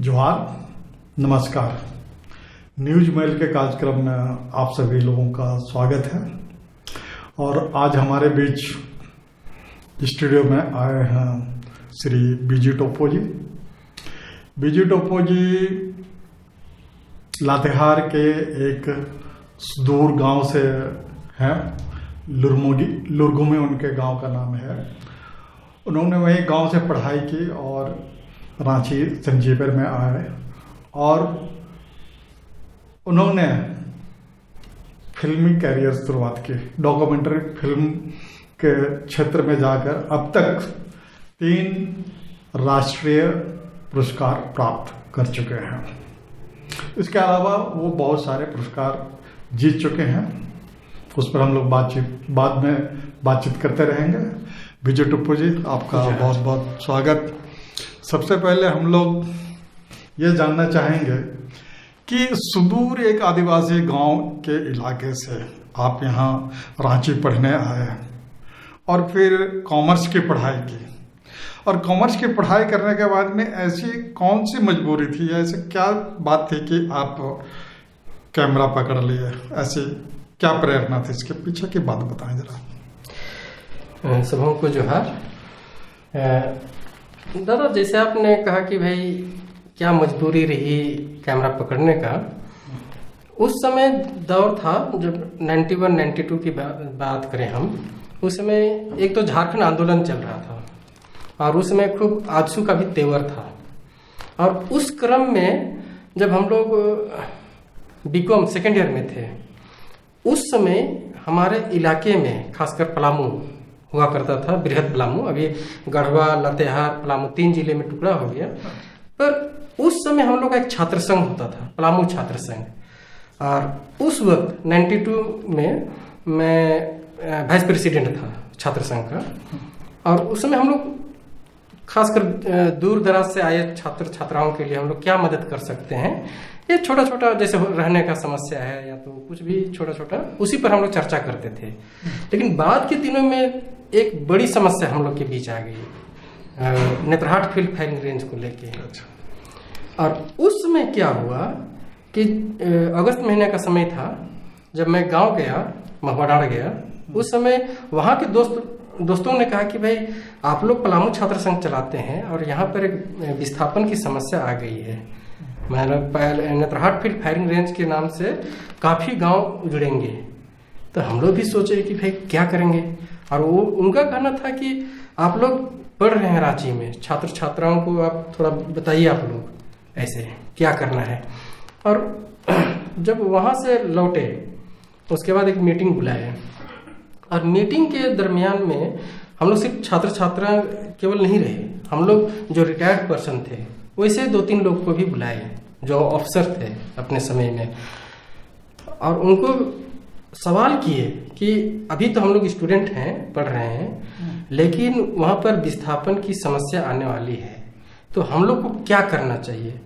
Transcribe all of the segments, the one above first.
जोहार, नमस्कार। News mail के कार्यक्रम में आप सभी लोगों का स्वागत है। और आज हमारे बीच स्टूडियो में आए हैं श्री बीजी टोप्पो जी। बीजी टोप्पो जी लातेहार के एक सुदूर गांव से हैं, लुरगुमे उनके गांव का नाम है। उन्होंने वही गांव से पढ़ाई की और रांची संजीवर में आए और उन्होंने फिल्मी कैरियर शुरुआत की। डॉक्यूमेंट्री फिल्म के क्षेत्र में जाकर अब तक 3 राष्ट्रीय पुरस्कार प्राप्त कर चुके हैं। इसके अलावा वो बहुत सारे पुरस्कार जीत चुके हैं। उस पर हम लोग बाद में बातचीत करते रहेंगे। बीजी टोप्पो जी, आपका बहुत बहुत स्वागत। सबसे पहले हम लोग ये जानना चाहेंगे कि सुदूर एक आदिवासी गांव के इलाके से आप यहाँ रांची पढ़ने आए और फिर कॉमर्स की पढ़ाई की। और कॉमर्स की पढ़ाई करने के बाद में ऐसी कौन सी मजबूरी थी, ऐसी क्या बात थी कि आप कैमरा पकड़ लिए? ऐसी क्या प्रेरणा थी? इसके पीछे की बात बताएं जरा। सबों को जोहार। दादा, जैसे आपने कहा कि भाई क्या मजबूरी रही कैमरा पकड़ने का, उस समय दौर था जब 91-92 की बात करें हम। उस समय एक तो झारखंड आंदोलन चल रहा था और उसमें खूब आजसू का भी तेवर था। और उस क्रम में जब हम लोग बीकॉम सेकेंड ईयर में थे, उस समय हमारे इलाके में खासकर पलामू हुआ करता था, बृहद पलामू। अभी गढ़वा, लातेहार, पलामू 3 जिले में टुकड़ा हो गया। पर उस समय हम लोग का एक छात्र संघ होता था, पलामू छात्र संघ। और उस वक्त 92 में मैं वाइस प्रेसिडेंट था छात्र संघ का। और उस समय हम लोग खासकर दूर दराज से आए छात्र छात्राओं के लिए हम लोग क्या मदद कर सकते हैं, ये छोटा छोटा जैसे रहने का समस्या है या तो कुछ भी छोटा छोटा, उसी पर हम लोग चर्चा करते थे। लेकिन बाद के दिनों में एक बड़ी समस्या हम लोग के बीच आ गई, नेतरहाट फील्ड फायरिंग रेंज को लेके। और उस समय क्या हुआ कि अगस्त महीने का समय था जब मैं गांव गया, महवाडाड़ गया। उस समय वहां के दोस्तों ने कहा कि भाई आप लोग पलामू छात्र संघ चलाते हैं और यहाँ पर एक विस्थापन की समस्या आ गई है। नेतरहाट फील्ड फायरिंग रेंज के नाम से काफी गांव जुड़ेंगे। तो हम लोग भी सोचे कि भाई क्या करेंगे। और वो उनका कहना था कि आप लोग पढ़ रहे हैं रांची में, छात्र छात्राओं को आप थोड़ा बताइए आप लोग ऐसे क्या करना है। और जब वहां से लौटे उसके बाद एक मीटिंग बुलाए और मीटिंग के दरमियान में हम लोग सिर्फ छात्र छात्रा केवल नहीं रहे, हम लोग जो रिटायर्ड पर्सन थे वैसे 2-3 लोग को भी बुलाए जो अफसर थे अपने समय में। और उनको सवाल किए कि अभी तो हम लोग स्टूडेंट हैं, पढ़ रहे हैं, लेकिन वहां पर विस्थापन की समस्या आने वाली है, तो हम लोग को क्या करना चाहिए,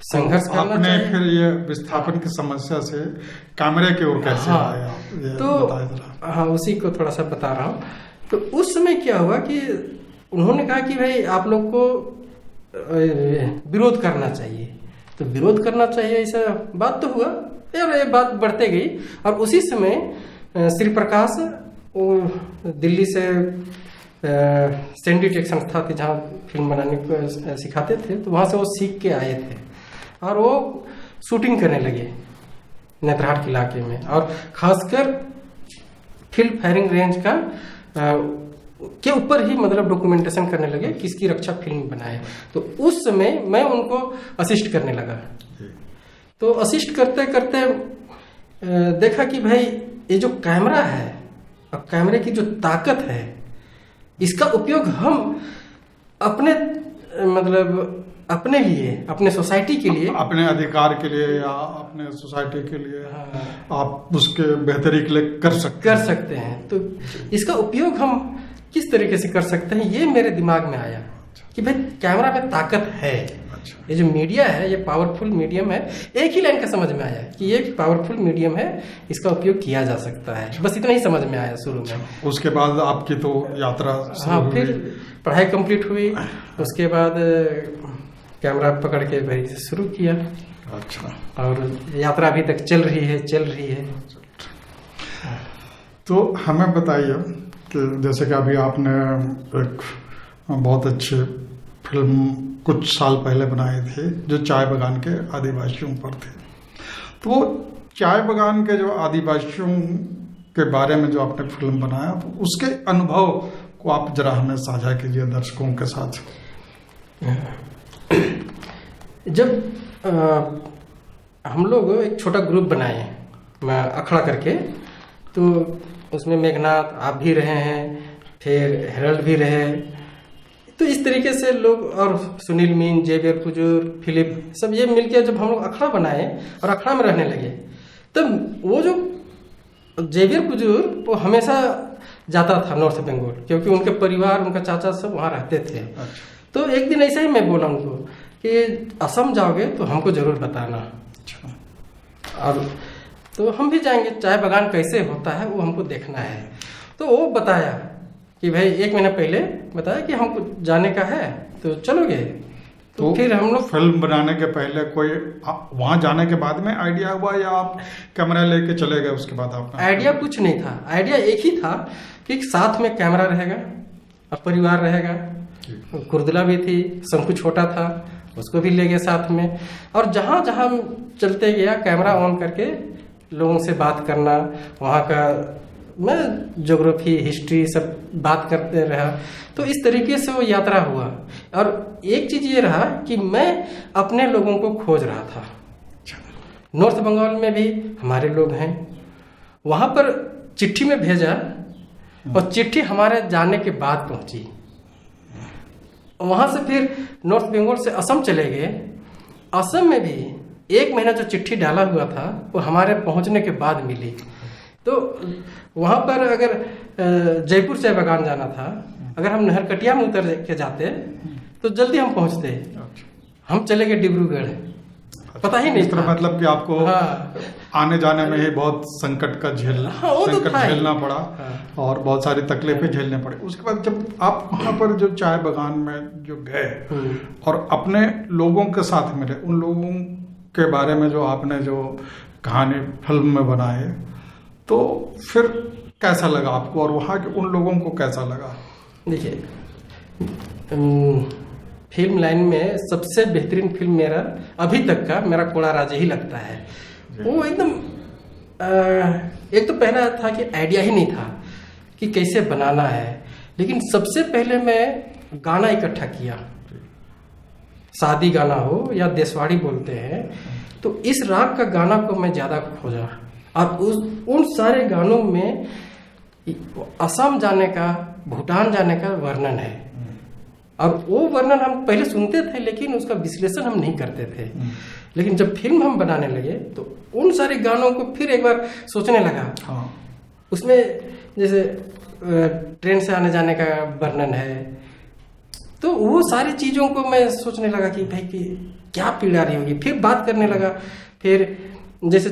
संघर्ष करना चाहिए। फिर ये विस्थापन की समस्या से कैमरे की ओर कैसे आया? तो हाँ, उसी को थोड़ा सा बता रहा हूँ। तो उस समय क्या हुआ कि उन्होंने कहा कि भाई आप लोग को विरोध करना चाहिए। तो विरोध करना चाहिए ऐसा बात तो हुआ और ये बात बढ़ते गई। और उसी समय श्री प्रकाश दिल्ली से सेंडिट एक संस्था थी जहाँ फिल्म बनाने को सिखाते थे, तो वहां से वो सीख के आए थे और वो शूटिंग करने लगे नेतरहाट के इलाके में। और खासकर फील्ड फायरिंग रेंज का के ऊपर ही मतलब डॉक्यूमेंटेशन करने लगे, किसकी रक्षा फिल्म बनाए। तो उस समय मैं उनको असिस्ट करने लगा। तो असिस्ट करते करते देखा कि भाई ये जो कैमरा है और कैमरे की जो ताकत है, इसका उपयोग हम अपने मतलब अपने लिए, अपने सोसाइटी के लिए, अपने अधिकार के लिए या अपने सोसाइटी के लिए आप उसके बेहतरी के लिए कर सकते हैं। तो इसका उपयोग हम किस तरीके से कर सकते हैं, ये मेरे दिमाग में आया कि भाई कैमरा में ताकत है। ये जो मीडिया है ये पावरफुल मीडियम है। एक ही लाइन का समझ में आया कि ये पावरफुल मीडियम है, इसका उपयोग किया जा सकता है। बस इतना ही समझ में आया शुरू में। उसके बाद आपकी तो यात्रा हाँ, फिर पढ़ाई कंप्लीट हुई। उसके बाद कैमरा पकड़ के भाई शुरू किया। अच्छा, और यात्रा अभी तक चल रही है। तो हमें बताइए कि जैसे कि अभी आपने एक बहुत अच्छी फिल्म कुछ साल पहले बनाई थी जो चाय बगान के आदिवासियों पर थी, तो वो चाय बगान के जो आदिवासियों के बारे में जो आपने फिल्म बनाया, तो उसके अनुभव को आप जरा हमें साझा कीजिए दर्शकों के साथ। जब हम लोग एक छोटा ग्रुप बनाए अखड़ा करके, तो उसमें मेघनाथ आप भी रहे हैं, फिर हेरल्ड भी रहे, तो इस तरीके से लोग, और सुनील मीन, जेवियर कुजूर, फिलिप, सब ये मिलके जब हम लोग अखड़ा बनाए और अखड़ा में रहने लगे, तब वो जो जेवियर कुजूर वो हमेशा जाता था नॉर्थ बंगाल, क्योंकि उनके परिवार, उनका चाचा सब वहाँ रहते थे। अच्छा। तो एक दिन ऐसा ही मैं बोला उनको कि असम जाओगे तो हमको जरूर बताना। अच्छा। और तो हम भी जाएंगे, चाय बगान कैसे होता है वो हमको देखना है। तो वो बताया कि भाई 1 महीना पहले बताया कि हमको जाने का है, तो चलोगे। तो फिर हम लोग फिल्म बनाने के पहले कोई वहां जाने के बाद में आइडिया हुआ, या आप कैमरा लेके चले गए उसके बाद? आप आइडिया कुछ नहीं था, आइडिया एक ही था कि साथ में कैमरा रहेगा और परिवार रहेगा। कुर्दला भी थी, शंकु छोटा था, उसको भी ले गए साथ में, और जहां जहां चलते गया कैमरा ऑन करके लोगों से बात करना, वहाँ का मैं ज्योग्राफी, हिस्ट्री सब बात करते रहा। तो इस तरीके से वो यात्रा हुआ। और एक चीज ये रहा कि मैं अपने लोगों को खोज रहा था। नॉर्थ बंगाल में भी हमारे लोग हैं, वहां पर चिट्ठी में भेजा और चिट्ठी हमारे जाने के बाद पहुंची। वहां से फिर नॉर्थ बंगाल से असम चले गए। असम में भी 1 महीना जो चिट्ठी डाला हुआ था वो हमारे पहुंचने के बाद मिली। तो वहां पर अगर जयपुर चाय बगान जाना था, अगर हम नहरकटिया में उतर के जाते तो जल्दी हम पहुंचते। हम चले गए डिब्रूगढ़, पता ही नहीं था। मतलब कि आपको आने जाने में ही बहुत संकट का झेलना पड़ा। और बहुत सारी तकलीफें झेलने पड़े। उसके बाद जब आप वहां पर जो चाय बगान में जो गए और अपने लोगों के साथ मिले, उन लोगों के बारे में जो आपने जो कहानी फिल्म में बनाए, तो फिर कैसा लगा आपको और वहाँ के उन लोगों को कैसा लगा? देखिए, फिल्म लाइन में सबसे बेहतरीन फिल्म मेरा अभी तक का मेरा कोड़ा राजे ही लगता है। वो एकदम एक तो पहला था कि आइडिया ही नहीं था कि कैसे बनाना है, लेकिन सबसे पहले मैं गाना इकट्ठा किया। शादी गाना हो या देशवाड़ी बोलते हैं, तो इस राग का गाना को मैं ज्यादा खोजा। और उन सारे गानों में असम जाने का, भूटान जाने का वर्णन है। और वो वर्णन हम पहले सुनते थे, लेकिन उसका विश्लेषण हम नहीं करते थे। लेकिन जब फिल्म हम बनाने लगे तो उन सारे गानों को फिर एक बार सोचने लगा। उसमें जैसे ट्रेन से आने जाने का वर्णन है, तो वो सारी चीजों को मैं सोचने लगा कि भाई कि क्या पीड़ा रही होगी। फिर बात करने लगा। फिर जैसे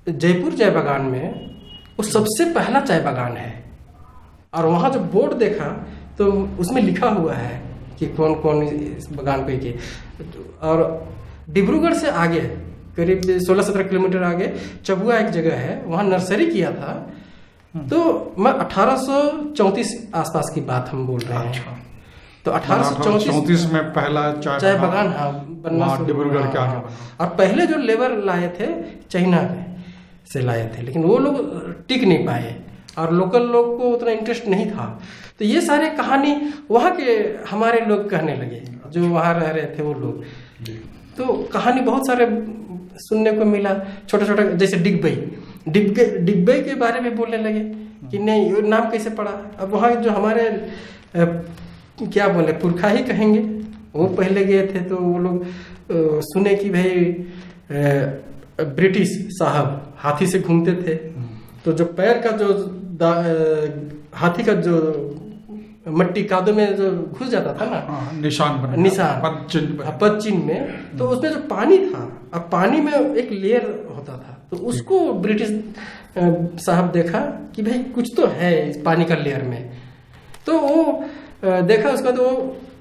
जयपुर चाय बगान में वो सबसे पहला चाय बगान है, और वहां जो बोर्ड देखा तो उसमें लिखा हुआ है कि कौन कौन इस बगान पे के। और डिब्रूगढ़ से आगे करीब 16-17 किलोमीटर आगे चबुआ एक जगह है, वहां नर्सरी किया था। तो मैं 1834 आसपास की बात हम बोल रहे हैं। तो 1834 में पहला चाय बगान बनना डिब्रूगढ़ के आगे। और पहले जो लेबर लाए थे चाइना से लाए थे, लेकिन वो लोग टिक नहीं पाए और लोकल लोग को उतना इंटरेस्ट नहीं था। तो ये सारे कहानी वहाँ के हमारे लोग कहने लगे, जो वहाँ रह रहे थे वो लोग। तो कहानी बहुत सारे सुनने को मिला, छोटा छोटा, जैसे डिग्बई के बारे में बोलने लगे कि नहीं ये नाम कैसे पड़ा। अब वहाँ जो हमारे क्या बोले पुरखा ही कहेंगे, वो पहले गए थे तो वो लोग सुने कि भाई ब्रिटिश साहब हाथी से घूमते थे, तो जो पैर का जो हाथी का जो मट्टी कादो में जो घुस जाता था ना, निशान पद चिन्ह में, तो उसमें जो पानी था, अब पानी में एक लेयर होता था, तो उसको ब्रिटिश साहब देखा कि भाई कुछ तो है इस पानी का लेयर में। तो वो देखा, उसका तो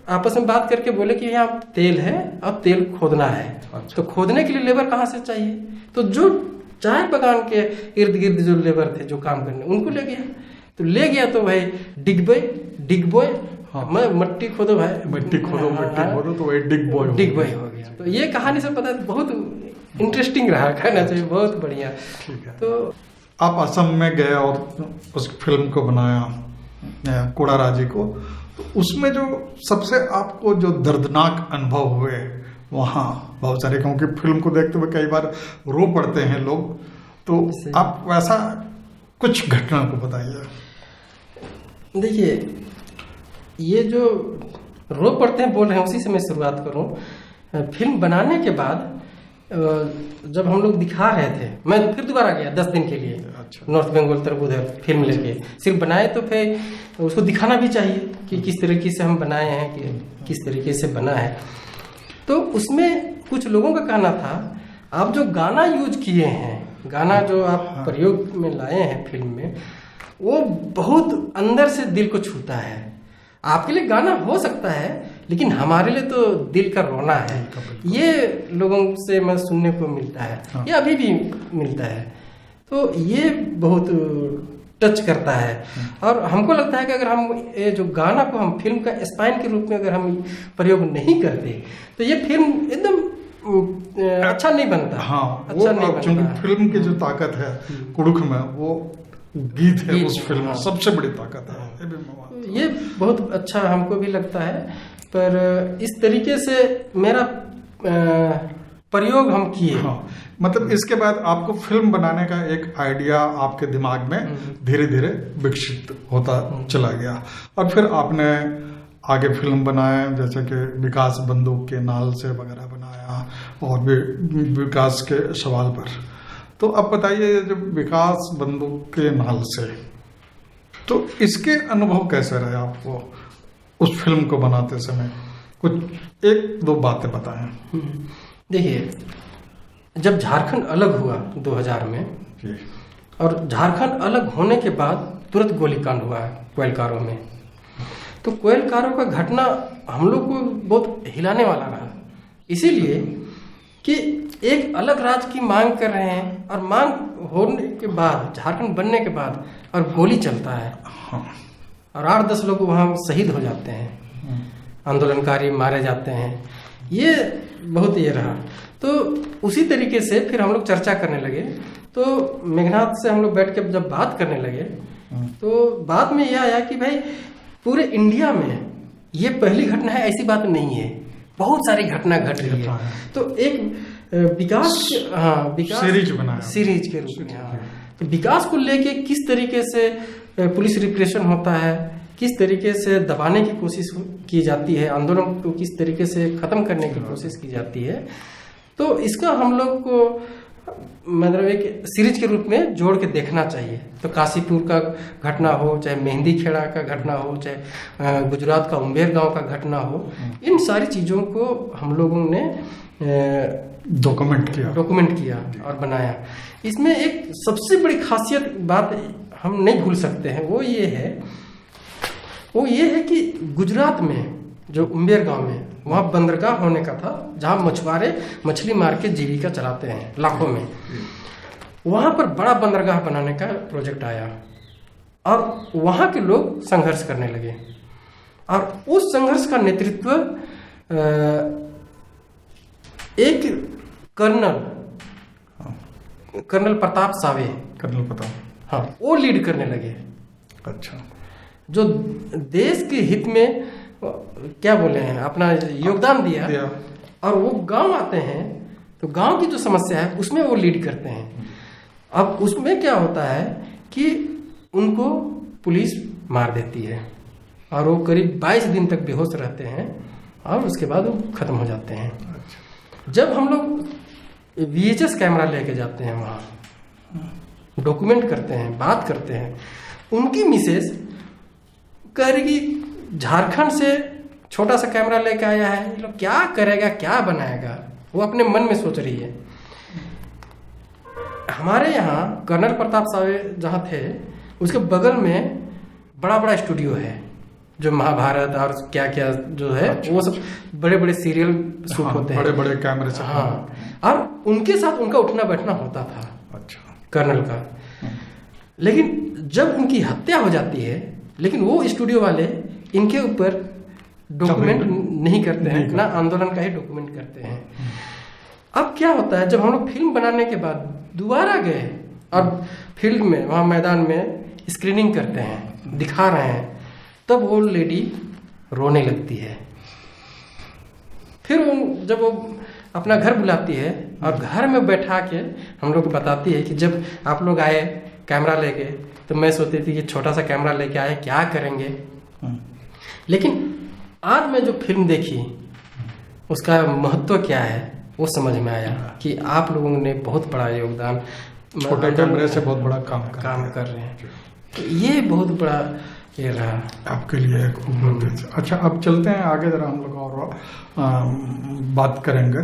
आपस में बात करके बोले कि यहाँ तेल है और तेल खोदना है। अच्छा। तो खोदने के लिए लेबर कहाँ से चाहिए? तो जो चाय बगान के इर्द गिर्द जो लेबर थे जो काम करने, उनको ले गया। तो ले गया तो भाई डिग बॉय, हाँ। मट्टी खोदो भाई, मिट्टी खोदो तो वही डिग बॉय हो गया। तो ये कहानी से पता है, बहुत इंटरेस्टिंग रहा, कहना चाहिए, बहुत बढ़िया। ठीक है। तो आप असम में गए और उस फिल्म को बनाया कूड़ा राजी को, तो उसमें जो सबसे आपको जो दर्दनाक अनुभव हुए वहाँ बहुत सारे, क्योंकि फिल्म को देखते हुए कई बार रो पड़ते हैं लोग, तो आप वैसा कुछ घटना को बताइए। देखिए, ये जो रो पड़ते हैं बोल रहे हैं, उसी से मैं शुरुआत करूं। फिल्म बनाने के बाद जब हम लोग दिखा रहे थे, मैं फिर दोबारा गया 10 दिन के लिए। अच्छा। नॉर्थ बंगाल तरफ उधर फिल्म लेके, सिर्फ बनाए तो फिर उसको दिखाना भी चाहिए कि किस तरीके से हम बनाए हैं, कि किस तरीके से बना है। तो उसमें कुछ लोगों का कहना था, आप जो गाना यूज किए हैं, गाना जो आप प्रयोग में लाए हैं फिल्म में, वो बहुत अंदर से दिल को छूता है। आपके लिए गाना हो सकता है, लेकिन हमारे लिए तो दिल का रोना है। ये लोगों से मैं सुनने को मिलता है, ये अभी भी मिलता है। तो ये बहुत टच करता है। और हमको लगता है कि अगर हम ये जो गाना को हम फिल्म का स्पाइन के रूप में अगर हम प्रयोग नहीं करते, तो ये फिल्म एकदम अच्छा नहीं बनता। हाँ, अच्छा नहीं बनता। क्योंकि फिल्म की जो ताकत है कुड़ुख में, वो गीत है उस फिल्म में सबसे बड़ी ताकत है। ये बहुत अच्छा हमको भी लगता है, पर इस तरीके से मेरा प्रयोग हम किए। हाँ, मतलब इसके बाद आपको फिल्म बनाने का एक आइडिया आपके दिमाग में धीरे धीरे विकसित होता चला गया, और फिर आपने आगे फिल्म बनाए, जैसे कि विकास बंदूक के नाल से वगैरह बनाया, और भी विकास के सवाल पर। तो अब बताइए, जब विकास बंदूक के नाल से, तो इसके अनुभव कैसे रहे आपको उस फिल्म को बनाते समय? कुछ 1-2 बातें बताएं। देखिए, जब झारखंड अलग हुआ 2000 में, और झारखंड अलग होने के बाद तुरंत गोलीकांड हुआ है कोयलकारों में। तो कोयलकारों का घटना हम लोग को बहुत हिलाने वाला रहा, इसीलिए कि एक अलग राज्य की मांग कर रहे हैं, और मांग होने के बाद, झारखंड बनने के बाद, और गोली चलता है, और 8-10 लोग वहाँ शहीद हो जाते हैं, आंदोलनकारी मारे जाते हैं। ये बहुत ये रहा। तो उसी तरीके से फिर हम लोग चर्चा करने लगे। तो मेघनाथ से हम लोग बैठ के जब बात करने लगे, तो बात में यह आया कि भाई पूरे इंडिया में ये पहली घटना है, ऐसी बात नहीं है, बहुत सारी घटना घट रही है। तो एक विकास सीरीज के रूप में, तो विकास को लेके किस तरीके से पुलिस रिप्रेशन होता है, किस तरीके से दबाने की कोशिश की जाती है, आंदोलन को किस तरीके से खत्म करने की कोशिश की जाती है, तो इसका हम लोग को मतलब एक सीरीज के रूप में जोड़ के देखना चाहिए। तो काशीपुर का घटना हो, चाहे मेहंदी खेड़ा का घटना हो, चाहे गुजरात का उम्बेर गांव का घटना हो, इन सारी चीज़ों को हम लोगों ने डॉक्यूमेंट किया और बनाया। इसमें एक सबसे बड़ी खासियत बात हम नहीं भूल सकते हैं, वो ये है कि गुजरात में जो उम्बेर गांव में, वहाँ बंदरगाह होने का था, जहाँ मछुआरे मछली मार के जीविका चलाते हैं लाखों में। वहाँ पर बड़ा बंदरगाह बनाने का प्रोजेक्ट आया, और वहाँ के लोग संघर्ष करने लगे, और उस संघर्ष का नेतृत्व एक कर्नल प्रताप सावे, हाँ, वो लीड करने लगे। अच्छा। जो देश के हित में क्या बोले हैं, अपना योगदान दिया। और वो गांव आते हैं, तो गांव की जो समस्या है उसमें वो लीड करते हैं। अब उसमें क्या होता है कि उनको पुलिस मार देती है, और वो करीब 22 दिन तक बेहोश रहते हैं, और उसके बाद वो खत्म हो जाते हैं। जब हम लोग VHS कैमरा लेके जाते हैं, वहाँ डॉक्यूमेंट करते हैं, बात करते हैं, उनकी मिसेज कह रही कि झारखंड से छोटा सा कैमरा लेके आया है, ये लोग क्या करेगा, क्या बनाएगा, वो अपने मन में सोच रही है। हमारे यहाँ कर्नल प्रताप सावे जहाँ थे, उसके बगल में बड़ा बड़ा स्टूडियो है, जो महाभारत और क्या क्या जो है वो सब बड़े बड़े सीरियल शूट होते हैं, बड़े बड़े कैमरे से। हाँ, और उनके साथ उनका उठना बैठना होता था अच्छा। कर्नल का। लेकिन जब उनकी हत्या हो जाती है, लेकिन वो स्टूडियो वाले इनके ऊपर डॉक्यूमेंट नहीं करते हैं, ना आंदोलन का ही डॉक्यूमेंट करते हैं। अब क्या होता है, जब हम लोग फिल्म बनाने के बाद दोबारा गए और फील्ड में वहाँ मैदान में स्क्रीनिंग करते हैं, दिखा रहे हैं, तब वो लेडी रोने लगती है। फिर जब वो अपना घर बुलाती है और घर में बैठा के हम लोग को बताती है कि जब आप लोग आए कैमरा लेके, तो मैं सोचती थी कि छोटा सा कैमरा लेके आए क्या करेंगे, लेकिन आज मैं जो फिल्म देखी उसका महत्व क्या है वो समझ में आया कि आप लोगों ने बहुत बड़ा योगदान, छोटे कैमरे से बहुत बड़ा काम कर रहे हैं। तो ये बहुत बड़ा ये रहा आपके लिए एक उपलब्धि। अच्छा, अब चलते हैं आगे, जरा हम लोग और बात करेंगे।